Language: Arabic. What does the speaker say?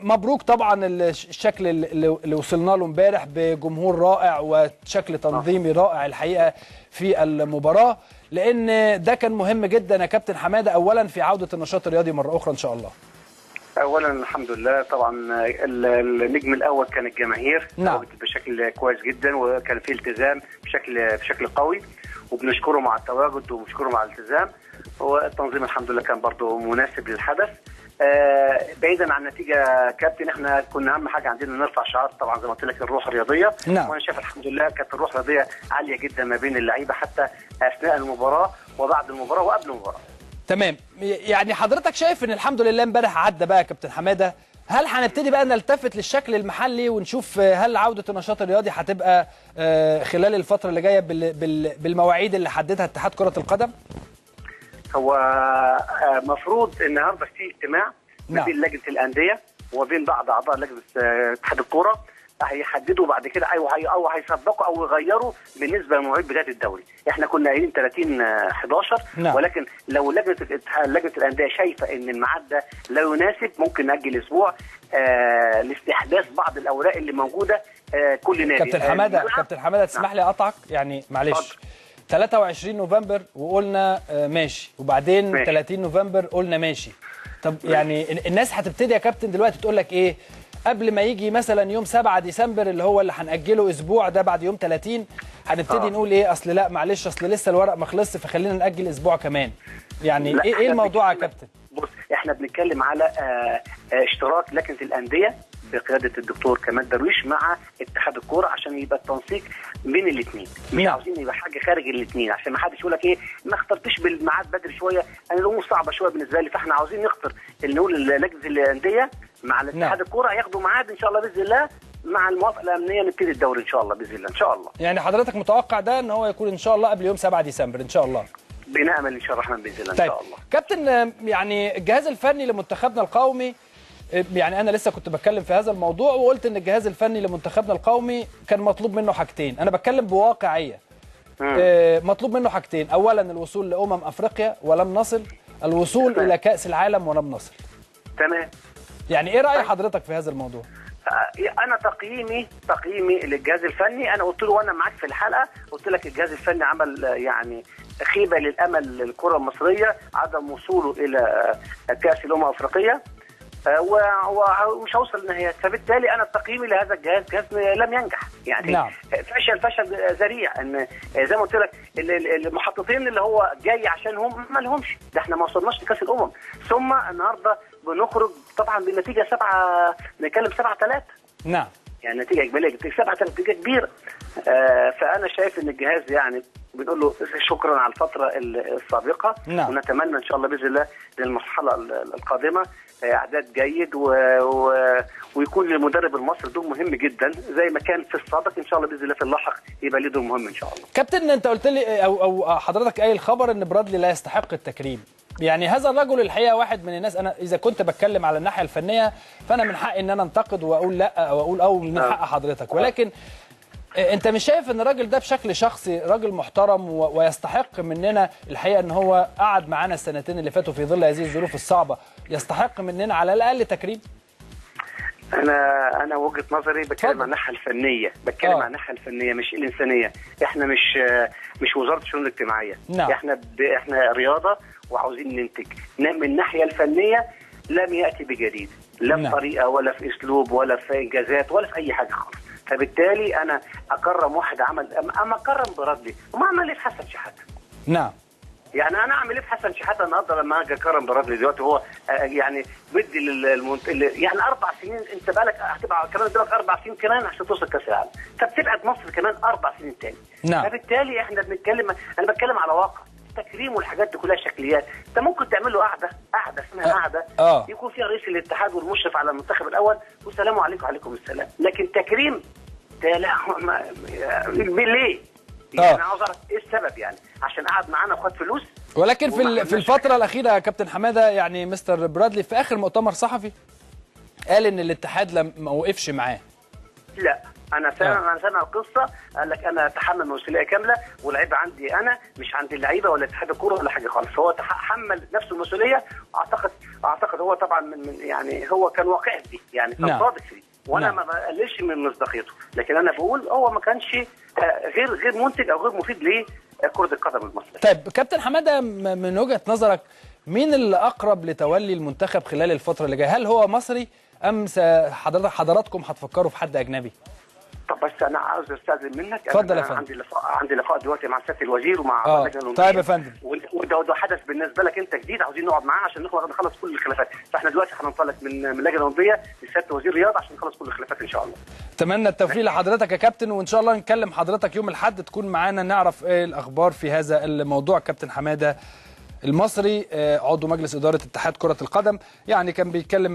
مبروك طبعا الشكل اللي وصلنا له امبارح بجمهور رائع وشكل تنظيمي رائع الحقيقه في المباراه، لان ده كان مهم جدا يا كابتن حماده، اولا في عوده النشاط الرياضي مره اخرى ان شاء الله. اولا الحمد لله طبعا النجم الاول كان الجماهير. نعم. بشكل كويس جدا، وكان في التزام بشكل قوي، وبنشكره مع التواجد وبنشكره مع الالتزام. والتنظيم الحمد لله كان برضه مناسب للحدث. بعيدا عن النتيجه كابتن، احنا كنا اهم حاجه عندنا نرفع شعار طبعا زي ما قلت لك الروح الرياضيه. نعم. وانا شايف الحمد لله كانت الروح الرياضيه عاليه جدا ما بين اللعيبه حتى اثناء المباراه وبعد المباراه وقبل المباراه. تمام، يعني حضرتك شايف ان الحمد لله امبارح عدى بقى يا كابتن حماده، هل هنبتدي بقى نلتفت للشكل المحلي ونشوف هل عوده النشاط الرياضي هتبقى خلال الفتره اللي جايه بالمواعيد اللي حددها اتحاد كره القدم؟ هو مفروض النهارده في اجتماع ما بين لجنه الانديه وبين بعض اعضاء لجنه اتحاد الكوره، هيحددوا بعد كده او هيسبقوا او يغيروا بالنسبه لمواعيد بدايه الدوري. احنا كنا قايلين 30/11. نعم. ولكن لو لجنه الانديه شايفه ان الميعاد ده لا يناسب ممكن ناجل اسبوع لاستحداث بعض الاوراق اللي موجوده كل نادي. كابتن حماده تسمح لي اقطعك يعني معلش. 23 نوفمبر وقلنا ماشي، وبعدين ماشي. 30 نوفمبر قلنا ماشي. طب يعني الناس هتبتدي يا كابتن دلوقتي تقول لك ايه؟ قبل ما يجي مثلا يوم 7 ديسمبر اللي هو اللي هنأجله اسبوع ده بعد يوم 30 هنبتدي نقول ايه؟ اصل لا معلش اصل لسه الورق ما خلصش فخلينا نأجل اسبوع كمان. يعني ايه الموضوع يا كابتن؟ بص احنا بنتكلم على اشتراك لجنه الانديه بقياده الدكتور كمال درويش مع اتحاد الكوره عشان يبقى التنسيق بين الاثنين. مش عاوزين يبقى حاجه خارج الاثنين عشان ما حدش يقول لك ايه ما اخترتش بالميعاد بدري شويه، انا الامور صعبه شويه بالنسبه لي، فاحنا عاوزين نختار اللي نقول لجنه الانديه مع الاتحاد الكوره ياخدوا ميعاد ان شاء الله باذن الله مع الموافقه الامنيه نبتدي الدوري ان شاء الله باذن الله ان شاء الله. يعني حضرتك متوقع ده ان هو يكون ان شاء الله قبل يوم 7 ديسمبر ان شاء الله؟ بنأمل ان شاء الله الرحمن باذن الله. طيب. ان شاء الله. كابتن يعني الجهاز الفني لمنتخبنا القومي، يعني انا لسه كنت بتكلم في هذا الموضوع وقلت ان الجهاز الفني لمنتخبنا القومي كان مطلوب منه حاجتين، انا بتكلم بواقعيه. مطلوب منه حاجتين، اولا الوصول لامم افريقيا ولم نصل، الوصول الى كاس العالم ولم نصل. تمام. يعني ايه راي حضرتك في هذا الموضوع؟ انا تقييمي للجهاز الفني، انا قلت له وانا معاك في الحلقه قلت لك الجهاز الفني عمل يعني خيبه للامل للكره المصريه، عدم وصوله الى كاس الامم الافريقيه ومش هوصل للنهايات، فبالتالي انا تقييمي لهذا الجهاز لم ينجح يعني. نعم. فشل ذريع، ان زي ما قلت لك المحطتين اللي هو جاي عشانهم ما لهمش، ده احنا ما وصلناش لكاس الامم، ثم النهارده بنخرج طبعا بالنتيجه 7-3. نعم. يعني نتيجه اجماليه 7-3 نتيجه كبيره. فانا شايف ان الجهاز يعني بنقول له شكرا على الفتره السابقه. نعم. ونتمنى ان شاء الله باذن الله للمرحله القادمه اعداد جيد ويكون للمدرب المصري دور مهم جدا زي ما كان في السابق، ان شاء الله باذن الله في اللاحق يبقى له دور مهم ان شاء الله. كابتن انت قلت لي او حضرتك قايل خبر ان برادلي لا يستحق التكريم، يعني هذا الرجل الحقيقه واحد من الناس، انا اذا كنت بتكلم على الناحيه الفنيه فانا من حقي ان انا انتقد واقول لا او اقول من حق حضرتك، ولكن انت مش شايف ان الراجل ده بشكل شخصي راجل محترم ويستحق مننا الحقيقه ان هو قعد معانا السنتين اللي فاتوا في ظل هذه الظروف الصعبه، يستحق مننا على الاقل تكريم؟ انا وجهه نظري بتكلم عن الناحيه الفنيه، بتكلم عن الناحيه الفنيه مش الانسانيه. احنا مش وزاره الشؤون الاجتماعيه. نعم. احنا رياضه وعاوزين ننتج. من الناحيه الفنيه لم ياتي بجديد، لا في طريقه ولا في اسلوب ولا في انجازات ولا في اي حاجه خالص، فبالتالي انا اكرم واحد عمل اما اكرم برادلي وما عمل لي في حسن شحاته. نعم. يعني انا اعمل ايه في حسن شحاته النهارده لما اجي اكرم برادلي دلوقتي هو يعني بدي يعني 4 سنين، انت بالك هتبقى كمان قدامك 4 سنين كمان عشان توصل كاس العالم، فبتبعد مصر كمان 4 سنين تاني. نعم. فبالتالي احنا انا بتكلم على واقع التكريم والحاجات دي كلها شكليات. انت ممكن تعمل له قعده اسمها قعده يكون فيها رئيس الاتحاد والمشرف على المنتخب الاول والسلام عليكم وعليكم السلام، لكن تكريم ده لا ليه؟ يعني انا عاوز اعرف ايه السبب، يعني عشان قعد معانا وخد فلوس؟ ولكن في الفتره الاخيره يا كابتن حماده يعني مستر برادلي في اخر مؤتمر صحفي قال ان الاتحاد ما وقفش معاه. لا انا سامع القصه، قال لك انا اتحمل مسؤوليه كامله واللعيبه عندي انا مش عند اللعيبه ولا اتحاد الكوره ولا حاجه خالص، هو تحمل نفسه المسؤوليه اعتقد اعتقد هو طبعا يعني هو كان واقعي في دي، يعني كان صادق في دي، وانا ما بقللش من مصداقيته، لكن انا بقول هو ما كانش غير منتج او غير مفيد لكره القدم المصريه. طيب كابتن حماده، من وجهه نظرك مين اللي اقرب لتولي المنتخب خلال الفتره اللي جايه؟ هل هو مصري ام حضراتكم هتفكروا في حد اجنبي؟ طب بس انا عاوز استاذن منك. اتفضل يا فندم. عندي لقاء دلوقتي مع سياده الوزير ومع اللجنه الاولمبيه. طيب يا فندم. وده حدث بالنسبه لك انت جديد، عاوزين نقعد معاه عشان نخلص كل الخلافات، فاحنا دلوقتي هننطلق من اللجنه الاولمبيه لسياده وزير الرياضه عشان نخلص كل الخلافات ان شاء الله. اتمنى التوفيق لحضرتك يا كابتن، وان شاء الله نكلم حضرتك يوم الاحد تكون معانا نعرف ايه الاخبار في هذا الموضوع. كابتن حماده المصري عضو مجلس اداره اتحاد كره القدم، يعني كان بيتكلم